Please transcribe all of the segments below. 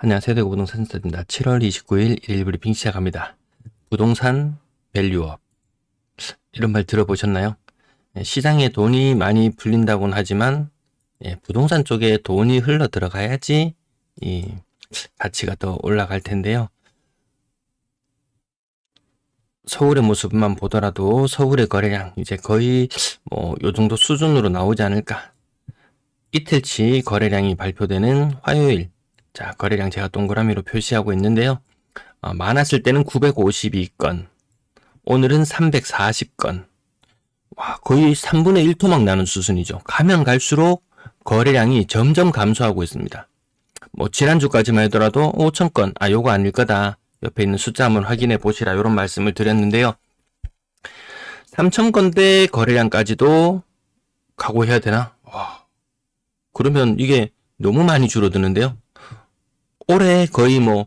안녕하세요. 대구 부동산 센터입니다. 7월 29일 일일 브리핑 시작합니다. 부동산 밸류업. 이런 말 들어보셨나요? 시장에 돈이 많이 풀린다고는 하지만 부동산 쪽에 돈이 흘러 들어가야지 이 가치가 더 올라갈 텐데요. 서울의 모습만 보더라도 서울의 거래량 이제 거의 요 정도 수준으로 나오지 않을까. 이틀치 거래량이 발표되는 화요일. 자, 거래량 제가 동그라미로 표시하고 있는데요. 많았을 때는 952건, 오늘은 340건. 와, 거의 3분의 1 토막 나는 수준이죠. 가면 갈수록 거래량이 점점 감소하고 있습니다. 지난주까지만 하더라도 5,000건, 요거 아닐 거다. 옆에 있는 숫자 한번 확인해 보시라. 이런 말씀을 드렸는데요. 3,000건대 거래량까지도 각오해야 되나? 와, 그러면 이게 너무 많이 줄어드는데요. 올해 거의 요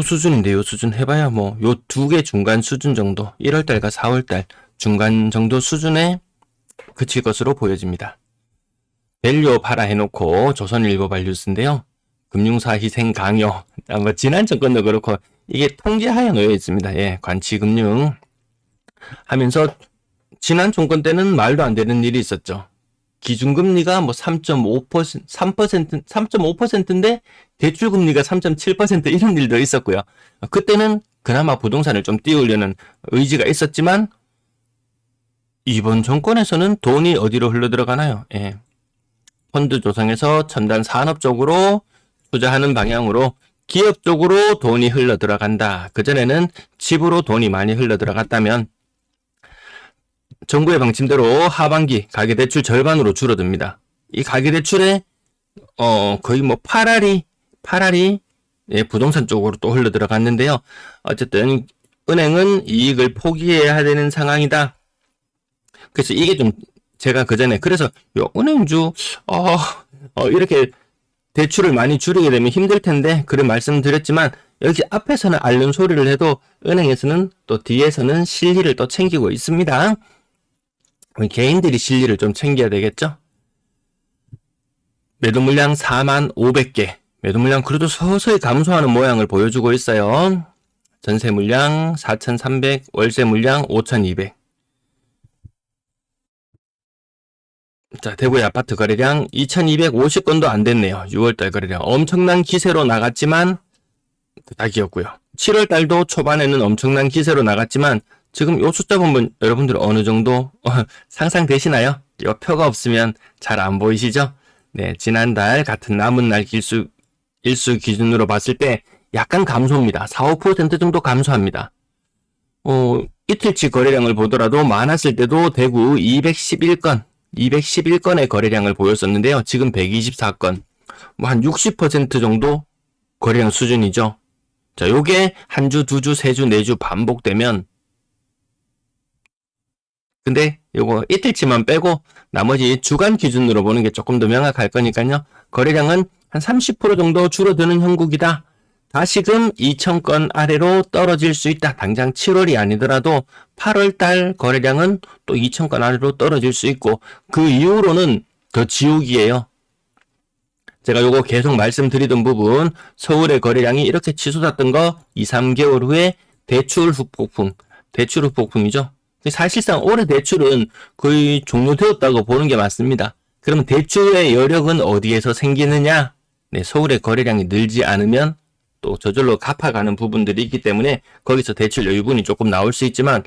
수준인데, 요 수준 해봐야 요 두 개 중간 수준 정도, 1월달과 4월달 중간 정도 수준에 그칠 것으로 보여집니다. 밸류업 하라 해놓고 조선일보 발뉴스인데요. 금융사 희생 강요. 지난 정권도 그렇고, 이게 통제하에 놓여 있습니다. 예, 관치금융 하면서, 지난 정권 때는 말도 안 되는 일이 있었죠. 기준금리가 3.5%, 3.5%인데 대출금리가 3.7% 이런 일도 있었고요. 그때는 그나마 부동산을 좀 띄우려는 의지가 있었지만 이번 정권에서는 돈이 어디로 흘러들어가나요? 예. 펀드 조성해서 첨단 산업 쪽으로 투자하는 방향으로 기업 쪽으로 돈이 흘러들어간다. 그전에는 집으로 돈이 많이 흘러들어갔다면 정부의 방침대로 하반기 가계대출 절반으로 줄어듭니다. 이 가계대출에 거의 8알이 부동산 쪽으로 또 흘러들어갔는데요. 어쨌든 은행은 이익을 포기해야 되는 상황이다. 그래서 이게 좀 제가 그전에 그래서 은행주 이렇게 대출을 많이 줄이게 되면 힘들 텐데 그런 말씀드렸지만 여기 앞에서는 앓는 소리를 해도 은행에서는 또 뒤에서는 실리를 또 챙기고 있습니다. 개인들이 실리를 좀 챙겨야 되겠죠? 매도 물량 45,500개. 매도 물량 그래도 서서히 감소하는 모양을 보여주고 있어요. 전세 물량 4,300, 월세 물량 5,200. 자, 대구의 아파트 거래량 2,250건도 안 됐네요. 6월달 거래량 엄청난 기세로 나갔지만 딱이었고요. 7월달도 초반에는 엄청난 기세로 나갔지만 지금 요 숫자 보면 여러분들 어느 정도 상상되시나요? 이 표가 없으면 잘 안 보이시죠? 네, 지난달 같은 남은 날 일수 기준으로 봤을 때 약간 감소입니다. 4, 5% 정도 감소합니다. 이틀치 거래량을 보더라도 많았을 때도 대구 211건의 거래량을 보였었는데요. 지금 124건, 한 60% 정도 거래량 수준이죠. 자, 요게 한 주, 두 주, 세 주, 네 주 반복되면 근데 요거 이틀치만 빼고 나머지 주간 기준으로 보는 게 조금 더 명확할 거니까요. 거래량은 한 30% 정도 줄어드는 형국이다. 다시금 2,000건 아래로 떨어질 수 있다. 당장 7월이 아니더라도 8월달 거래량은 또 2,000건 아래로 떨어질 수 있고 그 이후로는 더 지옥이에요. 제가 요거 계속 말씀드리던 부분 서울의 거래량이 이렇게 치솟았던 거 2, 3개월 후에 대출 후폭풍이죠. 사실상 올해 대출은 거의 종료되었다고 보는 게 맞습니다. 그러면 대출의 여력은 어디에서 생기느냐? 네, 서울의 거래량이 늘지 않으면 또 저절로 갚아가는 부분들이 있기 때문에 거기서 대출 여유분이 조금 나올 수 있지만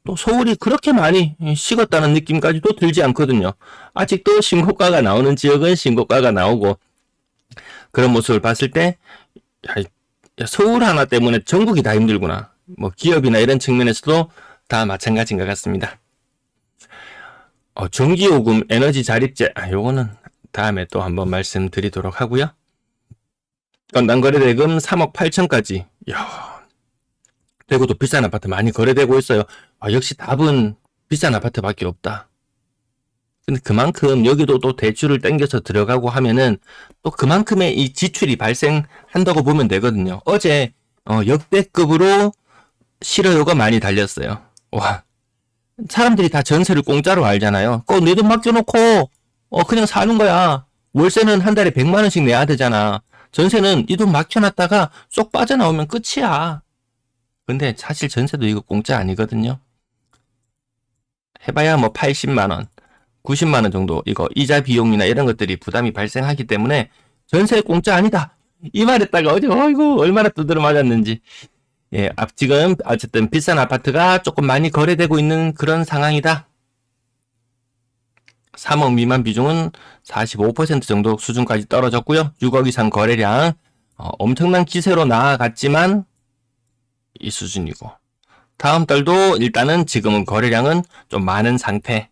또 서울이 그렇게 많이 식었다는 느낌까지도 들지 않거든요. 아직도 신고가가 나오는 지역은 신고가가 나오고 그런 모습을 봤을 때 서울 하나 때문에 전국이 다 힘들구나. 기업이나 이런 측면에서도 다 마찬가지인 것 같습니다. 전기요금, 에너지 자립제, 요거는 다음에 또 한번 말씀드리도록 하고요. 건당거래대금 3억 8천까지. 대구도 비싼 아파트 많이 거래되고 있어요. 역시 답은 비싼 아파트밖에 없다. 근데 그만큼 여기도 또 대출을 땡겨서 들어가고 하면은 또 그만큼의 이 지출이 발생한다고 보면 되거든요. 어제 역대급으로 실효요가 많이 달렸어요. 와, 사람들이 다 전세를 공짜로 알잖아요. 내 돈 맡겨놓고 그냥 사는 거야. 월세는 한 달에 100만 원씩 내야 되잖아. 전세는 이 돈 막혀놨다가 쏙 빠져나오면 끝이야. 근데 사실 전세도 이거 공짜 아니거든요. 해봐야 뭐 80만 원, 90만 원 정도 이거 이자 비용이나 이런 것들이 부담이 발생하기 때문에 전세 공짜 아니다. 이 말했다가 어제 어이구 얼마나 두드려 맞았는지. 예, 지금 어쨌든 비싼 아파트가 조금 많이 거래되고 있는 그런 상황이다. 3억 미만 비중은 45% 정도 수준까지 떨어졌고요. 6억 이상 거래량 엄청난 기세로 나아갔지만 이 수준이고, 다음 달도 일단은 지금은 거래량은 좀 많은 상태.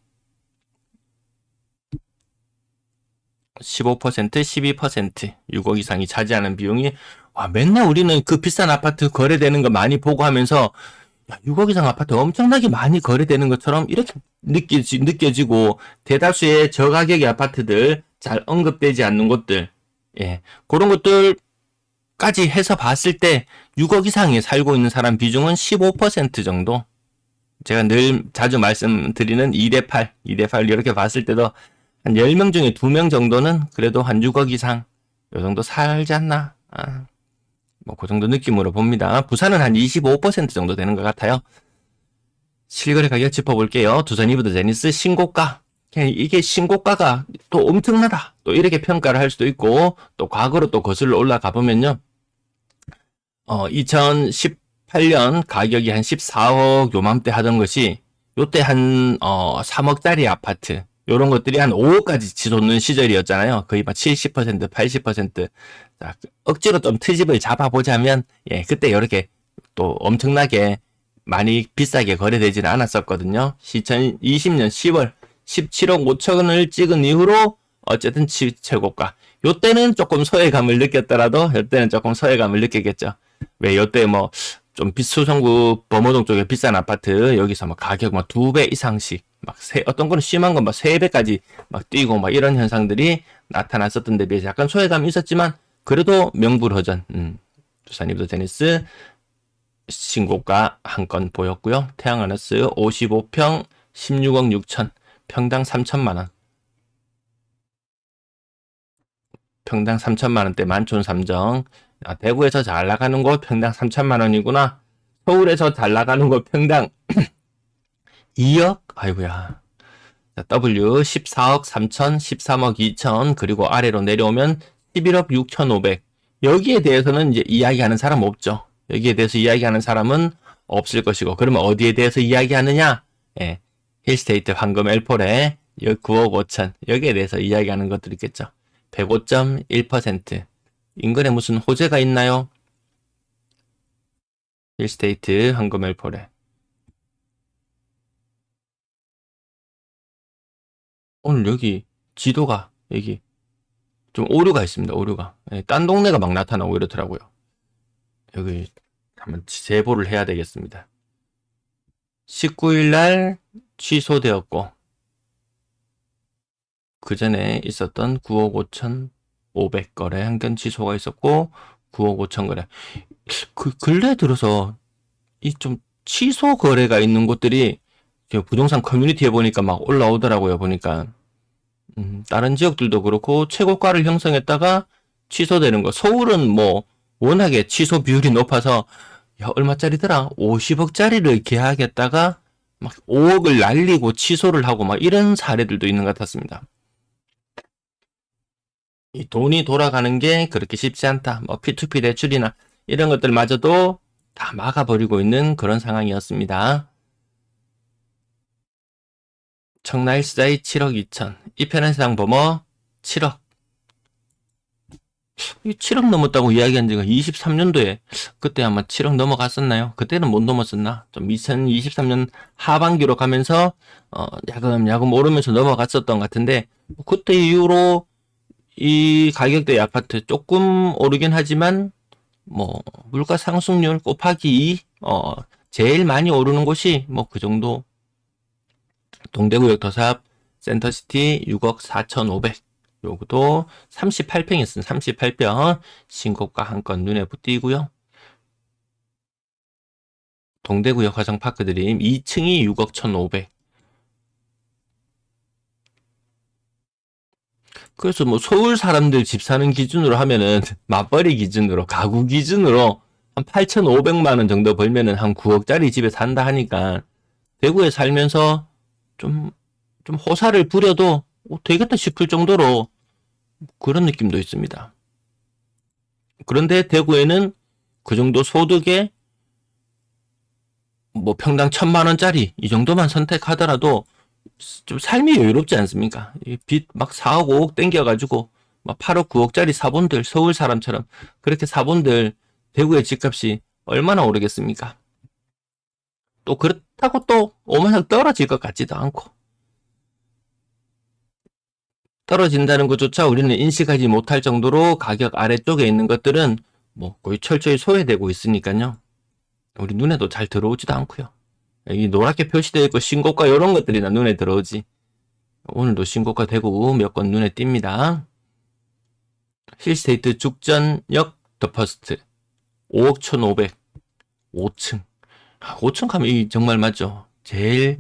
15%, 12%, 6억 이상이 차지하는 비용이, 와, 맨날 우리는 그 비싼 아파트 거래되는 거 많이 보고 하면서 6억 이상 아파트 엄청나게 많이 거래되는 것처럼 이렇게 느껴지고, 대다수의 저가격의 아파트들, 잘 언급되지 않는 곳들, 예, 그런 것들까지 해서 봤을 때 6억 이상에 살고 있는 사람 비중은 15% 정도. 제가 늘 자주 말씀드리는 2대8, 2대8 이렇게 봤을 때도 한 10명 중에 2명 정도는 그래도 한 6억 이상 요 정도 살지 않나. 뭐 그 정도 느낌으로 봅니다. 부산은 한 25% 정도 되는 것 같아요. 실거래 가격 짚어볼게요. 두산 이브더 제니스 신고가. 이게 신고가가 또 엄청나다. 또 이렇게 평가를 할 수도 있고, 또 과거로 또 거슬러 올라가 보면요. 2018년 가격이 한 14억 요맘때 하던 것이 요때 한 3억짜리 아파트 요런 것들이 한 5억까지 치솟는 시절이었잖아요. 거의 막 70%, 80%. 자, 억지로 좀 트집을 잡아보자면, 예, 그때 이렇게 또 엄청나게 많이 비싸게 거래되지는 않았었거든요. 2020년 10월 17억 5천원을 찍은 이후로 어쨌든 최고가. 요때는 조금 소외감을 느꼈더라도 요때는 조금 소외감을 느끼겠죠. 왜 요때 뭐 좀 비수성구 범어동 쪽에 비싼 아파트 여기서 막 가격 막 2배 이상씩 막 어떤 거는 심한 건 막 3배까지 막 뛰고 막 이런 현상들이 나타났었던 데 비해서 약간 소외감이 있었지만 그래도 명불허전. 두산 이브더 제니스 신고가 한 건 보였고요. 태양하너스 55평 16억 6천, 평당 3천만 원. 평당 3천만 원대 만촌 3정. 대구에서 잘 나가는 곳 평당 3천만 원이구나. 서울에서 잘 나가는 곳 평당 2억? 아이고야. W 14억 3천, 13억 2천, 그리고 아래로 내려오면 11억 6천5백. 여기에 대해서는 이제 이야기하는 사람 없죠. 여기에 대해서 이야기하는 사람은 없을 것이고, 그러면 어디에 대해서 이야기하느냐? 예. 힐스테이트 황금 엘폴에 9억 5천. 여기에 대해서 이야기하는 것들이 있겠죠. 105.1%. 인근에 무슨 호재가 있나요? 힐스테이트 황금 엘폴에. 오늘 여기 지도가 여기 좀 오류가 있습니다. 오류가. 예, 딴 동네가 막 나타나고 이렇더라고요. 여기 한번 제보를 해야 되겠습니다. 19일 날 취소되었고 그 전에 있었던 9억 5천 500거래 한 건 취소가 있었고 9억 5천 거래. 그 근래 들어서 이 좀 취소 거래가 있는 곳들이 부동산 커뮤니티에 보니까 막 올라오더라고요. 보니까 다른 지역들도 그렇고 최고가를 형성했다가 취소되는 거. 서울은 뭐 워낙에 취소 비율이 높아서 야, 얼마짜리더라? 50억짜리를 계약했다가 막 5억을 날리고 취소를 하고 막 이런 사례들도 있는 것 같았습니다. 이 돈이 돌아가는 게 그렇게 쉽지 않다. 뭐 P2P 대출이나 이런 것들마저도 다 막아버리고 있는 그런 상황이었습니다. 청라일스자이 7억 2천, 이편한세상 범어 7억. 이 7억 넘었다고 이야기한 지가 23년도에 그때 아마 7억 넘어갔었나요? 그때는 못 넘었었나? 좀 2023년 하반기로 가면서 야금야금 오르면서 넘어갔었던 것 같은데 그때 이후로 이 가격대 아파트 조금 오르긴 하지만 뭐 물가 상승률 곱하기 2 제일 많이 오르는 곳이 뭐 그 정도. 동대구역 더샵 센터시티 6억 4,500. 요것도 38평이었습니다. 38평 신고가 한 건 눈에 띄고요. 동대구역 화성파크드림 2층이 6억 1,500. 그래서 뭐 서울 사람들 집 사는 기준으로 하면은 맞벌이 기준으로 가구 기준으로 한 8,500만 원 정도 벌면은 한 9억짜리 집에 산다 하니까 대구에 살면서 좀, 좀 호사를 부려도 되겠다 싶을 정도로 그런 느낌도 있습니다. 그런데 대구에는 그 정도 소득에 뭐 평당 1,000만 원짜리 이 정도만 선택하더라도 좀 삶이 여유롭지 않습니까? 빚 막 4억 5억 땡겨가지고 막 8억 9억짜리 사본들 서울 사람처럼 그렇게 사본들 대구의 집값이 얼마나 오르겠습니까? 또 그렇다고 또 오만상 떨어질 것 같지도 않고 떨어진다는 것조차 우리는 인식하지 못할 정도로 가격 아래쪽에 있는 것들은 뭐 거의 철저히 소외되고 있으니까요. 우리 눈에도 잘 들어오지도 않고요. 이 노랗게 표시되어 있고 신고가 이런 것들이나 눈에 들어오지. 오늘도 신고가 대구 몇 건 눈에 띕니다. 힐스테이트 죽전역 더 퍼스트 5억 1,500 5층 5층 가면 이 정말 맞죠. 제일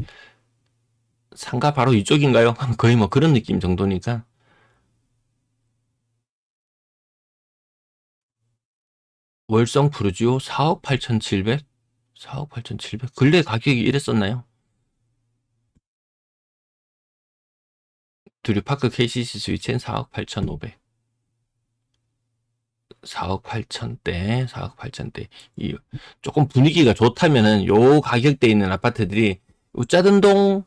상가 바로 이쪽인가요? 거의 뭐 그런 느낌 정도니까. 월성 푸르지오 4억 8,700 4억 8,700 근래 가격이 이랬었나요? 두류파크 KCC 스위첸 4억 8,500 4억 8천대 4억 8천대 이 조금 분위기가 좋다면은 요 가격대에 있는 아파트들이 짜든동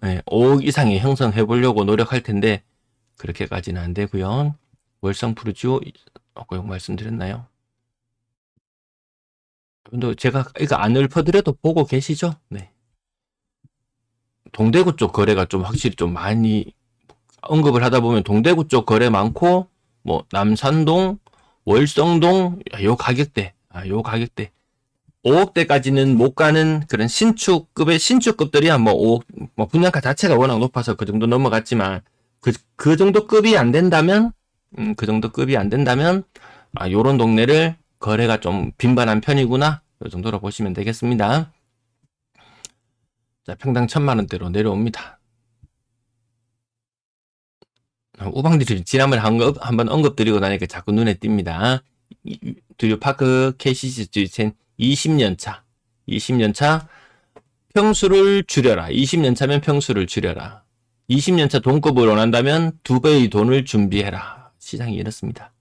5억 이상에 형성해 보려고 노력할 텐데 그렇게까지는 안 되고요. 월성 푸르지오 아까 말씀드렸나요? 근데 제가 이거 안 읊어드려도 보고 계시죠? 네. 동대구 쪽 거래가 좀 확실히 좀 많이 언급을 하다 보면 동대구 쪽 거래 많고 뭐 남산동, 월성동 요 가격대, 요 가격대 5억대까지는 못 가는 그런 신축급의 신축급들이야 뭐 5억, 뭐 분양가 자체가 워낙 높아서 그 정도 넘어갔지만 그 정도 급이 안 된다면 그 정도 급이 안 된다면 요런 동네를 거래가 좀 빈번한 편이구나 요 정도로 보시면 되겠습니다. 자, 평당 1,000만 원대로 내려옵니다. 우방들이 지난번에 한번 언급드리고 나니까 자꾸 눈에 띕니다. 두류파크 KCC 스위첸 20년차 20년차 평수를 줄여라. 20년차면 평수를 줄여라. 20년차 동급을 원한다면 2배의 돈을 준비해라. 시장이 이렇습니다.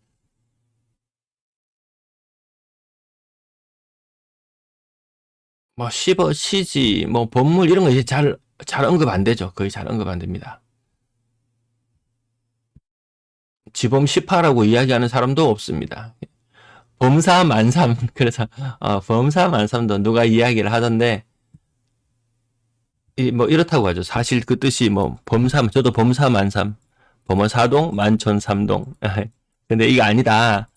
뭐 시지 뭐 법물 이런 거 이제 잘 언급 안 되죠. 거의 잘 언급 안 됩니다. 지범 18라고 이야기하는 사람도 없습니다. 범사 만삼 그래서 범사 만삼도 누가 이야기를 하던데 뭐 이렇다고 하죠. 사실 그 뜻이 뭐 범사 저도 범사 만삼 범어사동 만촌삼동 근데 이게 아니다.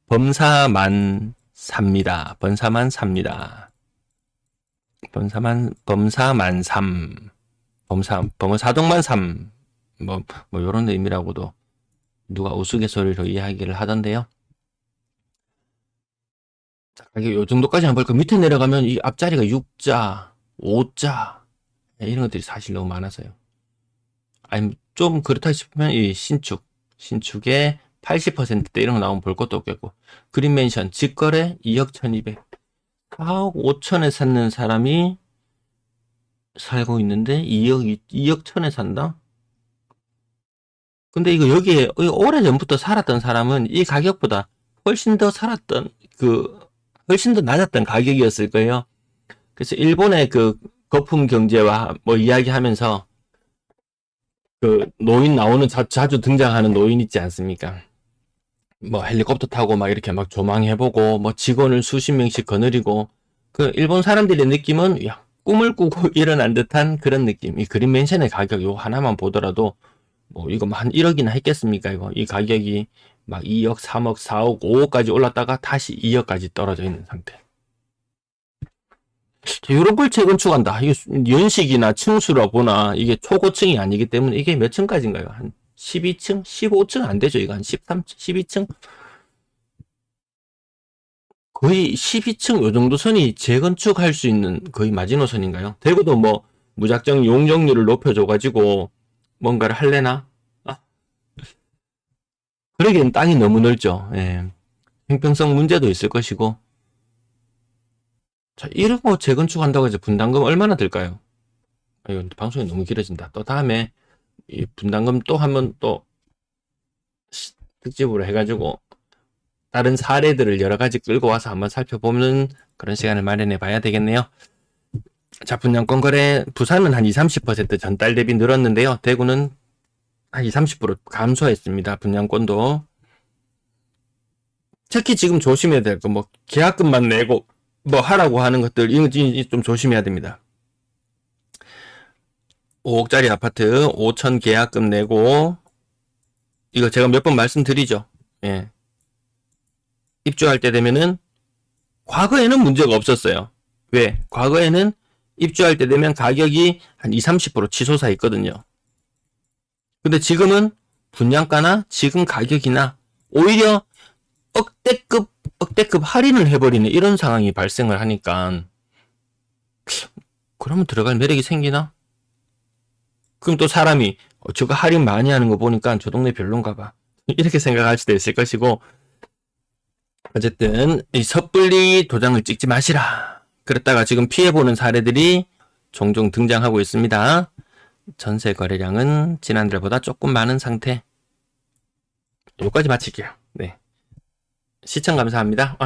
범사만 삽니다. 범사만 삽니다. 범사만 삼 범어사동만 삼 뭐 요런 의미라고도 누가 우스갯소리로 이야기를 하던데요. 자, 가격 요 정도까지 안 볼까? 밑에 내려가면 이 앞자리가 6자, 5자 이런 것들이 사실 너무 많아서요. 아니 좀 그렇다 싶으면 이 신축의 80%대 이런 거 나오면 볼 것도 없겠고 그린맨션 직거래 2억 1,200 4억 5천에 샀는 사람이 살고 있는데 2억 천에 산다? 근데 이거 여기에 오래전부터 살았던 사람은 이 가격보다 훨씬 더 살았던 훨씬 더 낮았던 가격이었을 거예요. 그래서 일본의 그 거품 경제와 뭐 이야기하면서 그 노인 나오는 자주 등장하는 노인 있지 않습니까? 뭐 헬리콥터 타고 막 이렇게 막 조망해보고 뭐 직원을 수십 명씩 거느리고 그 일본 사람들의 느낌은 야, 꿈을 꾸고 일어난 듯한 그런 느낌. 이 그린맨션의 가격 요 하나만 보더라도 뭐 이거 한 1억이나 했겠습니까? 이거 이 가격이 막 2억, 3억, 4억, 5억까지 올랐다가 다시 2억까지 떨어져 있는 상태. 이런 걸 재건축한다. 이게 연식이나 층수라 보나 이게 초고층이 아니기 때문에 이게 몇 층까지인가요? 한 12층, 15층 안 되죠. 이거 한 13층, 12층. 거의 12층 요 정도 선이 재건축할 수 있는 거의 마지노선인가요? 대구도 뭐 무작정 용적률을 높여줘가지고 뭔가를 할래나? 그러기엔 땅이 너무 넓죠. 예. 형평성 문제도 있을 것이고. 자, 이런 거 재건축한다고 해서 분담금 얼마나 들까요? 이거 방송이 너무 길어진다. 또 다음에 이 분담금 또 한번 또 특집으로 해가지고 다른 사례들을 여러 가지 끌고 와서 한번 살펴보는 그런 시간을 마련해 봐야 되겠네요. 자, 분양권 거래 부산은 한 20-30% 전달 대비 늘었는데요. 대구는 한 20-30% 감소했습니다. 분양권도. 특히 지금 조심해야 될 거, 뭐 계약금만 내고 뭐 하라고 하는 것들 이거 좀 조심해야 됩니다. 5억짜리 아파트 5천 계약금 내고 이거 제가 몇 번 말씀드리죠. 예. 입주할 때 되면은 과거에는 문제가 없었어요. 왜? 과거에는 입주할 때 되면 가격이 한 20-30% 치솟아 있거든요. 근데 지금은 분양가나 지금 가격이나 오히려 억대급 할인을 해버리는 이런 상황이 발생을 하니까 그러면 들어갈 매력이 생기나? 그럼 또 사람이 저거 할인 많이 하는 거 보니까 저 동네 별론가 봐. 이렇게 생각할 수도 있을 것이고 어쨌든 이 섣불리 도장을 찍지 마시라. 그랬다가 지금 피해보는 사례들이 종종 등장하고 있습니다. 전세 거래량은 지난달보다 조금 많은 상태. 여기까지 마칠게요. 네. 시청 감사합니다.